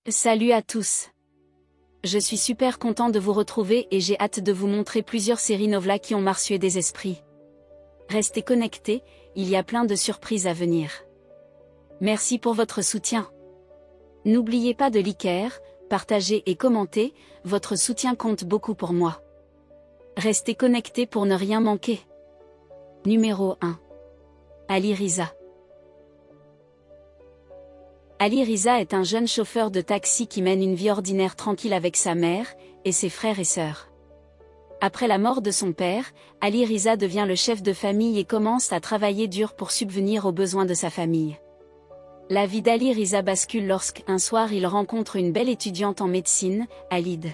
Salut à tous. Je suis super content de vous retrouver et j'ai hâte de vous montrer plusieurs séries novelas qui ont marqué des esprits. Restez connectés, il y a plein de surprises à venir. Merci pour votre soutien. N'oubliez pas de liker, partager et commenter, votre soutien compte beaucoup pour moi. Restez connectés pour ne rien manquer. Numéro 1. Ali Riza. Ali Riza est un jeune chauffeur de taxi qui mène une vie ordinaire tranquille avec sa mère et ses frères et sœurs. Après la mort de son père, Ali Riza devient le chef de famille et commence à travailler dur pour subvenir aux besoins de sa famille. La vie d'Ali Riza bascule lorsqu'un soir il rencontre une belle étudiante en médecine, Alid.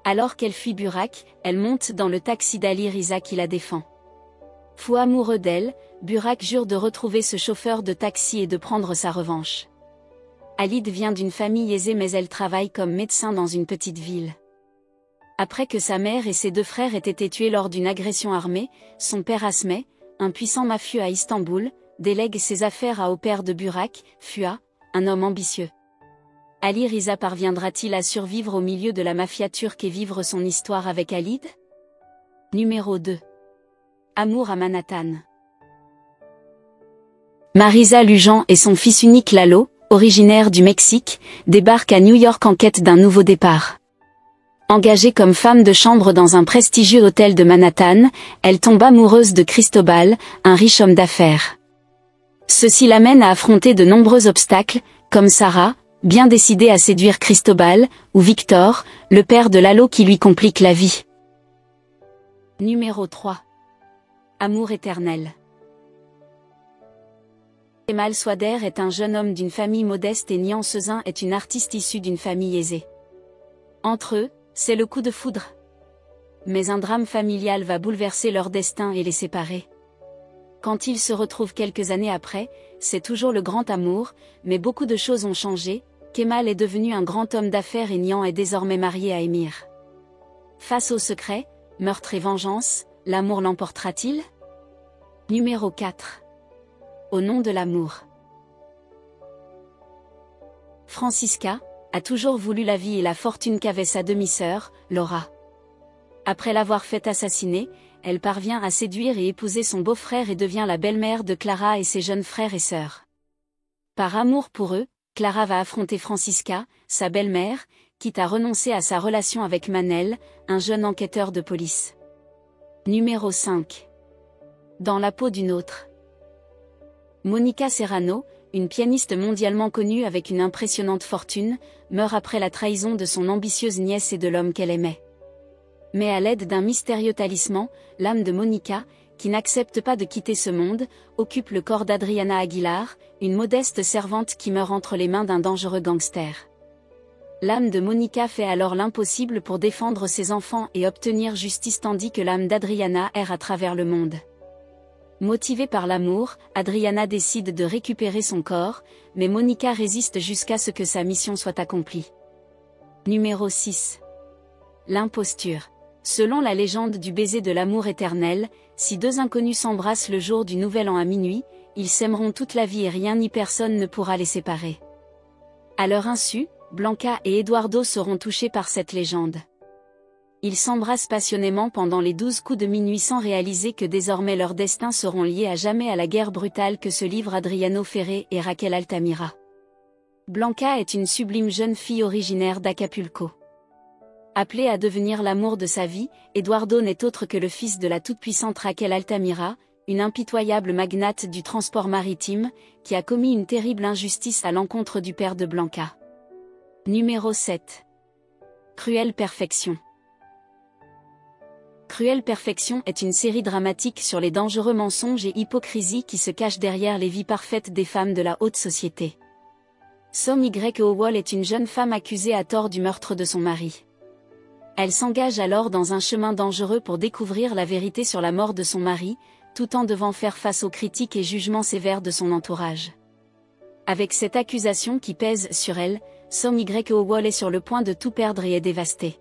Alors qu'elle fuit Burak, elle monte dans le taxi d'Ali Riza qui la défend. Fou amoureux d'elle, Burak jure de retrouver ce chauffeur de taxi et de prendre sa revanche. Alid vient d'une famille aisée mais elle travaille comme médecin dans une petite ville. Après que sa mère et ses deux frères aient été tués lors d'une agression armée, son père Asmeh, un puissant mafieux à Istanbul, délègue ses affaires au père de Burak, Fuat, un homme ambitieux. Ali Riza parviendra-t-il à survivre au milieu de la mafia turque et vivre son histoire avec Alid? Numéro 2. Amour à Manhattan. Marisa Lujan et son fils unique Lalo, originaire du Mexique, débarquent à New York en quête d'un nouveau départ. Engagée comme femme de chambre dans un prestigieux hôtel de Manhattan, elle tombe amoureuse de Cristobal, un riche homme d'affaires. Ceci l'amène à affronter de nombreux obstacles, comme Sarah, bien décidée à séduire Cristobal, ou Victor, le père de Lalo qui lui complique la vie. Numéro 3. Amour éternel. Kemal Swader est un jeune homme d'une famille modeste et Nihan Sezin est une artiste issue d'une famille aisée. Entre eux, c'est le coup de foudre. Mais un drame familial va bouleverser leur destin et les séparer. Quand ils se retrouvent quelques années après, c'est toujours le grand amour, mais beaucoup de choses ont changé. Kemal est devenu un grand homme d'affaires et Nihan est désormais marié à Emir. Face au secret, meurtre et vengeance, l'amour l'emportera-t-il? Numéro 4. Au nom de l'amour. Francisca a toujours voulu la vie et la fortune qu'avait sa demi-sœur, Laura. Après l'avoir fait assassiner, elle parvient à séduire et épouser son beau-frère et devient la belle-mère de Clara et ses jeunes frères et sœurs. Par amour pour eux, Clara va affronter Francisca, sa belle-mère, quitte à renoncer à sa relation avec Manel, un jeune enquêteur de police. Numéro 5. Dans la peau d'une autre. Mónica Serrano, une pianiste mondialement connue avec une impressionnante fortune, meurt après la trahison de son ambitieuse nièce et de l'homme qu'elle aimait. Mais à l'aide d'un mystérieux talisman, l'âme de Mónica, qui n'accepte pas de quitter ce monde, occupe le corps d'Adriana Aguilar, une modeste servante qui meurt entre les mains d'un dangereux gangster. L'âme de Mónica fait alors l'impossible pour défendre ses enfants et obtenir justice tandis que l'âme d'Adriana erre à travers le monde. Motivée par l'amour, Adriana décide de récupérer son corps, mais Mónica résiste jusqu'à ce que sa mission soit accomplie. Numéro 6. L'imposture. Selon la légende du baiser de l'amour éternel, si deux inconnus s'embrassent le jour du nouvel an à minuit, ils s'aimeront toute la vie et rien ni personne ne pourra les séparer. À leur insu, Blanca et Eduardo seront touchés par cette légende. Ils s'embrassent passionnément pendant les 12 coups de minuit sans réaliser que désormais leurs destins seront liés à jamais à la guerre brutale que se livrent Adriano Ferré et Raquel Altamira. Blanca est une sublime jeune fille originaire d'Acapulco. Appelée à devenir l'amour de sa vie, Eduardo n'est autre que le fils de la toute-puissante Raquel Altamira, une impitoyable magnate du transport maritime, qui a commis une terrible injustice à l'encontre du père de Blanca. Numéro 7. Cruelle perfection. Cruelle perfection est une série dramatique sur les dangereux mensonges et hypocrisies qui se cachent derrière les vies parfaites des femmes de la haute société. Som Y-Howell est une jeune femme accusée à tort du meurtre de son mari. Elle s'engage alors dans un chemin dangereux pour découvrir la vérité sur la mort de son mari, tout en devant faire face aux critiques et jugements sévères de son entourage. Avec cette accusation qui pèse sur elle, Som Y-Howell est sur le point de tout perdre et est dévastée.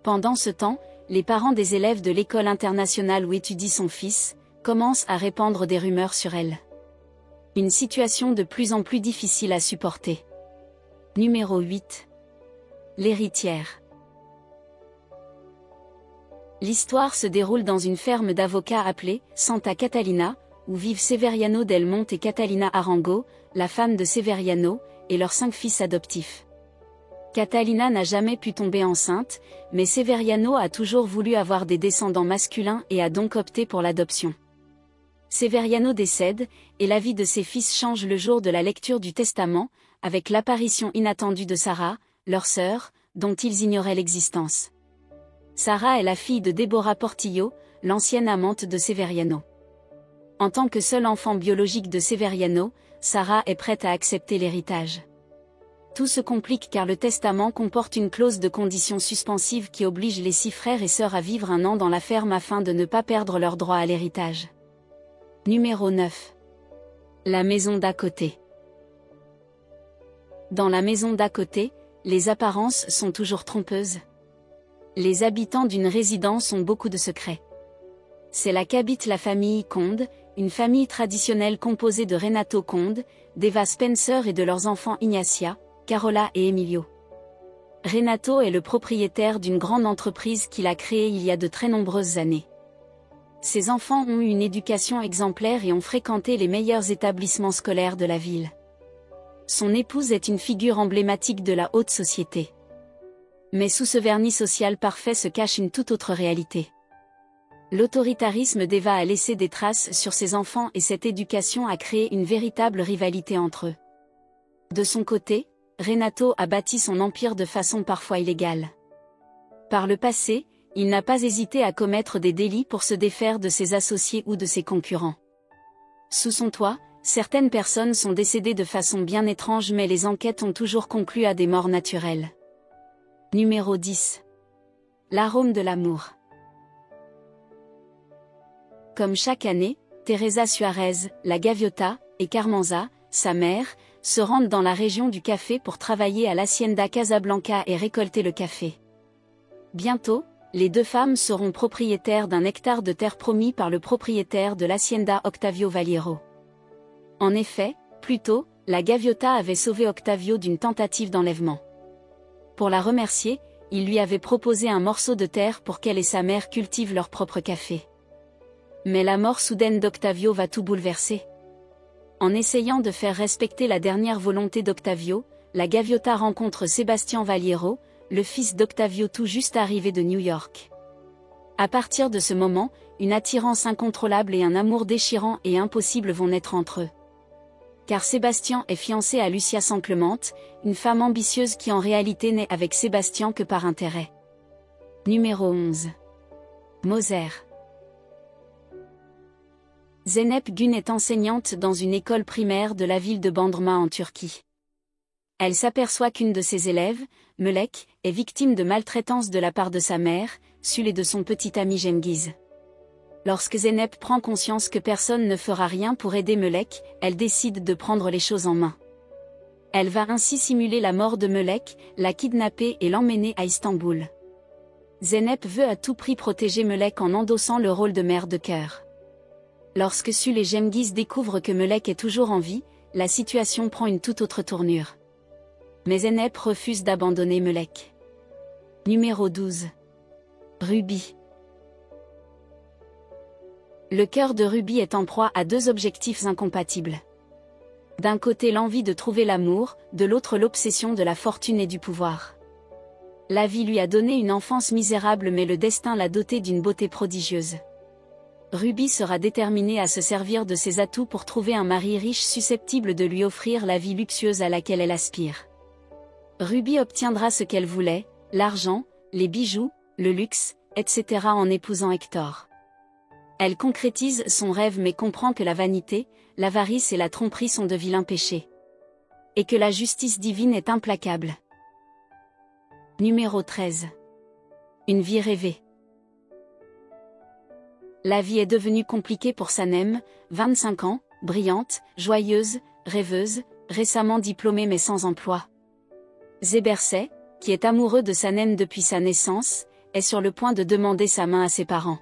Pendant ce temps, les parents des élèves de l'école internationale où étudie son fils, commencent à répandre des rumeurs sur elle. Une situation de plus en plus difficile à supporter. Numéro 8. L'héritière. L'histoire se déroule dans une ferme d'avocats appelée Santa Catalina, où vivent Severiano del Monte et Catalina Arango, la femme de Severiano, et leurs 5 fils adoptifs. Catalina n'a jamais pu tomber enceinte, mais Severiano a toujours voulu avoir des descendants masculins et a donc opté pour l'adoption. Severiano décède, et la vie de ses fils change le jour de la lecture du testament, avec l'apparition inattendue de Sarah, leur sœur, dont ils ignoraient l'existence. Sarah est la fille de Deborah Portillo, l'ancienne amante de Severiano. En tant que seul enfant biologique de Severiano, Sarah est prête à accepter l'héritage. Tout se complique car le testament comporte une clause de condition suspensive qui oblige les 6 frères et sœurs à vivre 1 an dans la ferme afin de ne pas perdre leur droit à l'héritage. Numéro 9. La maison d'à côté. Dans la maison d'à côté, les apparences sont toujours trompeuses. Les habitants d'une résidence ont beaucoup de secrets. C'est là qu'habite la famille Conde, une famille traditionnelle composée de Renato Conde, d'Eva Spencer et de leurs enfants Ignacia, Carola et Emilio. Renato est le propriétaire d'une grande entreprise qu'il a créée il y a de très nombreuses années. Ses enfants ont eu une éducation exemplaire et ont fréquenté les meilleurs établissements scolaires de la ville. Son épouse est une figure emblématique de la haute société. Mais sous ce vernis social parfait se cache une toute autre réalité. L'autoritarisme d'Eva a laissé des traces sur ses enfants et cette éducation a créé une véritable rivalité entre eux. De son côté, Renato a bâti son empire de façon parfois illégale. Par le passé, il n'a pas hésité à commettre des délits pour se défaire de ses associés ou de ses concurrents. Sous son toit, certaines personnes sont décédées de façon bien étrange mais les enquêtes ont toujours conclu à des morts naturelles. Numéro 10. L'arôme de l'amour. Comme chaque année, Teresa Suarez, la Gaviota, et Carmenza, sa mère, se rendent dans la région du café pour travailler à l'Hacienda Casablanca et récolter le café. Bientôt, les 2 femmes seront propriétaires d'1 hectare de terre promis par le propriétaire de l'Hacienda Octavio Valiero. En effet, plus tôt, la Gaviota avait sauvé Octavio d'une tentative d'enlèvement. Pour la remercier, il lui avait proposé un morceau de terre pour qu'elle et sa mère cultivent leur propre café. Mais la mort soudaine d'Octavio va tout bouleverser. En essayant de faire respecter la dernière volonté d'Octavio, la Gaviota rencontre Sebastián Valiero, le fils d'Octavio tout juste arrivé de New York. À partir de ce moment, une attirance incontrôlable et un amour déchirant et impossible vont naître entre eux. Car Sébastien est fiancé à Lucia Sanclemente, une femme ambitieuse qui en réalité n'est avec Sébastien que par intérêt. Numéro 11. Moser. Zeynep Gün est enseignante dans une école primaire de la ville de Bandırma en Turquie. Elle s'aperçoit qu'une de ses élèves, Melek, est victime de maltraitance de la part de sa mère, Sul et de son petit ami Cengiz. Lorsque Zeynep prend conscience que personne ne fera rien pour aider Melek, elle décide de prendre les choses en main. Elle va ainsi simuler la mort de Melek, la kidnapper et l'emmener à Istanbul. Zeynep veut à tout prix protéger Melek en endossant le rôle de mère de cœur. Lorsque Sul et Cengiz découvrent que Melek est toujours en vie, la situation prend une toute autre tournure. Mais Zeynep refuse d'abandonner Melek. Numéro 12. Ruby. Le cœur de Ruby est en proie à 2 objectifs incompatibles. D'un côté l'envie de trouver l'amour, de l'autre l'obsession de la fortune et du pouvoir. La vie lui a donné une enfance misérable mais le destin l'a dotée d'une beauté prodigieuse. Ruby sera déterminée à se servir de ses atouts pour trouver un mari riche susceptible de lui offrir la vie luxueuse à laquelle elle aspire. Ruby obtiendra ce qu'elle voulait, l'argent, les bijoux, le luxe, etc. en épousant Hector. Elle concrétise son rêve mais comprend que la vanité, l'avarice et la tromperie sont de vilains péchés. Et que la justice divine est implacable. Numéro 13. Une vie rêvée. La vie est devenue compliquée pour Sanem, 25 ans, brillante, joyeuse, rêveuse, récemment diplômée mais sans emploi. Zebersey, qui est amoureux de Sanem depuis sa naissance, est sur le point de demander sa main à ses parents.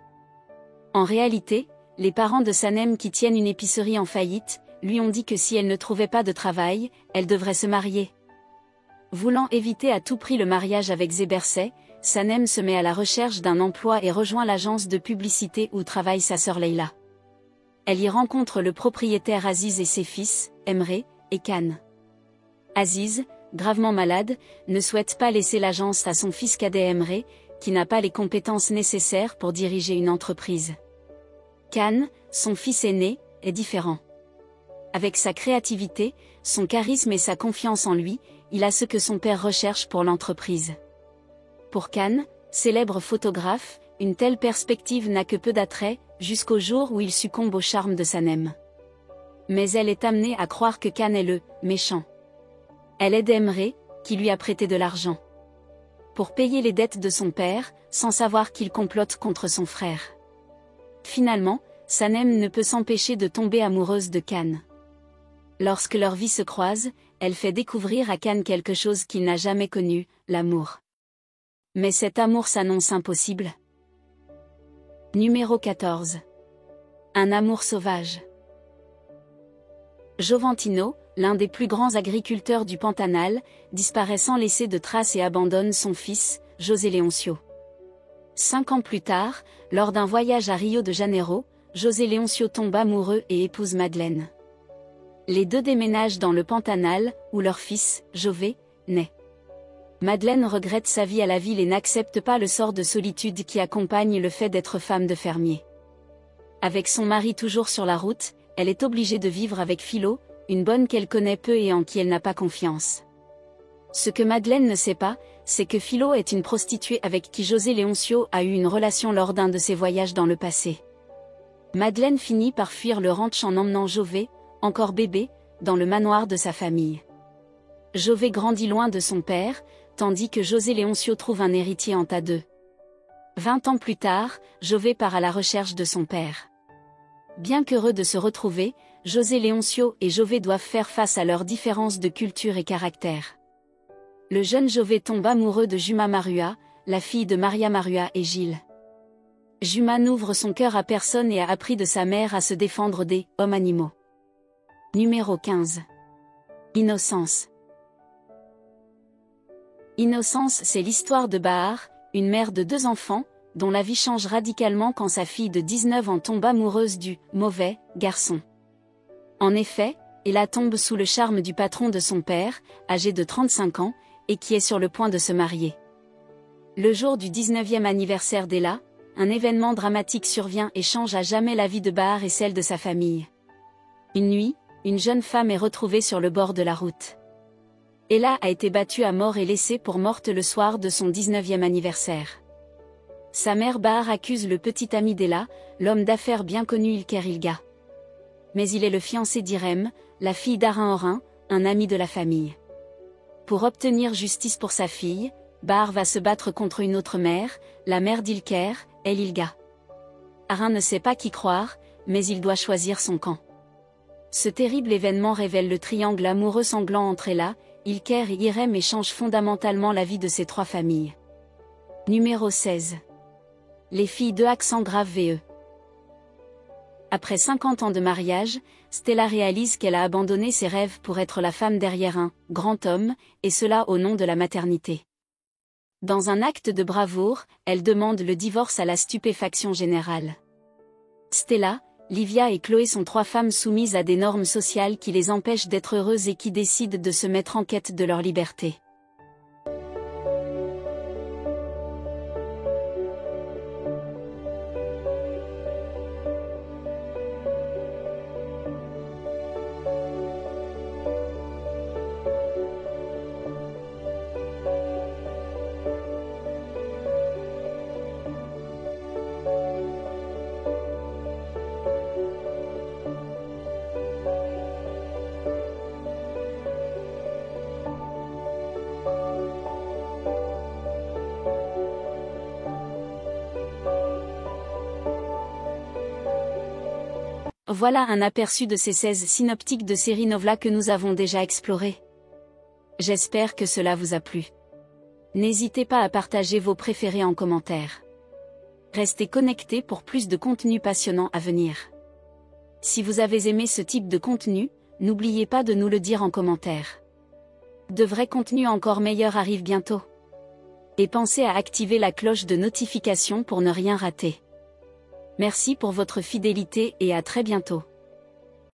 En réalité, les parents de Sanem qui tiennent une épicerie en faillite, lui ont dit que si elle ne trouvait pas de travail, elle devrait se marier. Voulant éviter à tout prix le mariage avec Zébersay, Sanem se met à la recherche d'un emploi et rejoint l'agence de publicité où travaille sa sœur Leïla. Elle y rencontre le propriétaire Aziz et ses fils, Emre et Khan. Aziz, gravement malade, ne souhaite pas laisser l'agence à son fils cadet Emre, qui n'a pas les compétences nécessaires pour diriger une entreprise. Khan, son fils aîné, est différent. Avec sa créativité, son charisme et sa confiance en lui, il a ce que son père recherche pour l'entreprise. Pour Khan, célèbre photographe, une telle perspective n'a que peu d'attrait, jusqu'au jour où il succombe au charme de Sanem. Mais elle est amenée à croire que Khan est le « méchant ». Elle aide Emre, qui lui a prêté de l'argent pour payer les dettes de son père, sans savoir qu'il complote contre son frère. Finalement, Sanem ne peut s'empêcher de tomber amoureuse de Khan. Lorsque leur vie se croise, elle fait découvrir à Khan quelque chose qu'il n'a jamais connu, l'amour. Mais cet amour s'annonce impossible. Numéro 14. Un amour sauvage. Joventino, l'un des plus grands agriculteurs du Pantanal, disparaît sans laisser de traces et abandonne son fils, José Leoncio. 5 ans plus tard, lors d'un voyage à Rio de Janeiro, José Leoncio tombe amoureux et épouse Madeleine. Les deux déménagent dans le Pantanal, où leur fils, Jové, naît. Madeleine regrette sa vie à la ville et n'accepte pas le sort de solitude qui accompagne le fait d'être femme de fermier. Avec son mari toujours sur la route, elle est obligée de vivre avec Philo, une bonne qu'elle connaît peu et en qui elle n'a pas confiance. Ce que Madeleine ne sait pas, c'est que Philo est une prostituée avec qui José Leoncio a eu une relation lors d'un de ses voyages dans le passé. Madeleine finit par fuir le ranch en emmenant Jové, encore bébé, dans le manoir de sa famille. Jové grandit loin de son père, tandis que José Leoncio trouve un héritier en tas d'eux. 20 ans plus tard, Jové part à la recherche de son père. Bien qu'heureux de se retrouver, José Leoncio et Jové doivent faire face à leurs différences de culture et caractère. Le jeune Jové tombe amoureux de Juma Marua, la fille de Maria Marua et Gilles. Juma n'ouvre son cœur à personne et a appris de sa mère à se défendre des « hommes-animaux ». Numéro 15. Innocence. Innocence, c'est l'histoire de Bahar, une mère de 2 enfants, dont la vie change radicalement quand sa fille de 19 ans tombe amoureuse du « mauvais » garçon. En effet, Ella tombe sous le charme du patron de son père, âgé de 35 ans, et qui est sur le point de se marier. Le jour du 19e anniversaire d'Ella, un événement dramatique survient et change à jamais la vie de Bahar et celle de sa famille. Une nuit, une jeune femme est retrouvée sur le bord de la route. Ella a été battue à mort et laissée pour morte le soir de son 19e anniversaire. Sa mère Bahar accuse le petit ami d'Ella, l'homme d'affaires bien connu Ilker Ilga. Mais il est le fiancé d'Irem, la fille d'Arin Orin, un ami de la famille. Pour obtenir justice pour sa fille, Bahar va se battre contre une autre mère, la mère d'Ilker, El Ilga. Arin ne sait pas qui croire, mais il doit choisir son camp. Ce terrible événement révèle le triangle amoureux sanglant entre Ella, Ilker et Irem et change fondamentalement la vie de ces 3 familles. Numéro 16. Les filles de accent grave VE. Après 50 ans de mariage, Stella réalise qu'elle a abandonné ses rêves pour être la femme derrière un « grand homme », et cela au nom de la maternité. Dans un acte de bravoure, elle demande le divorce à la stupéfaction générale. Stella, Livia et Chloé sont 3 femmes soumises à des normes sociales qui les empêchent d'être heureuses et qui décident de se mettre en quête de leur liberté. Voilà un aperçu de ces 16 synoptiques de séries novela que nous avons déjà explorées. J'espère que cela vous a plu. N'hésitez pas à partager vos préférés en commentaire. Restez connectés pour plus de contenu passionnant à venir. Si vous avez aimé ce type de contenu, n'oubliez pas de nous le dire en commentaire. De vrais contenus encore meilleurs arrivent bientôt. Et pensez à activer la cloche de notification pour ne rien rater. Merci pour votre fidélité et à très bientôt.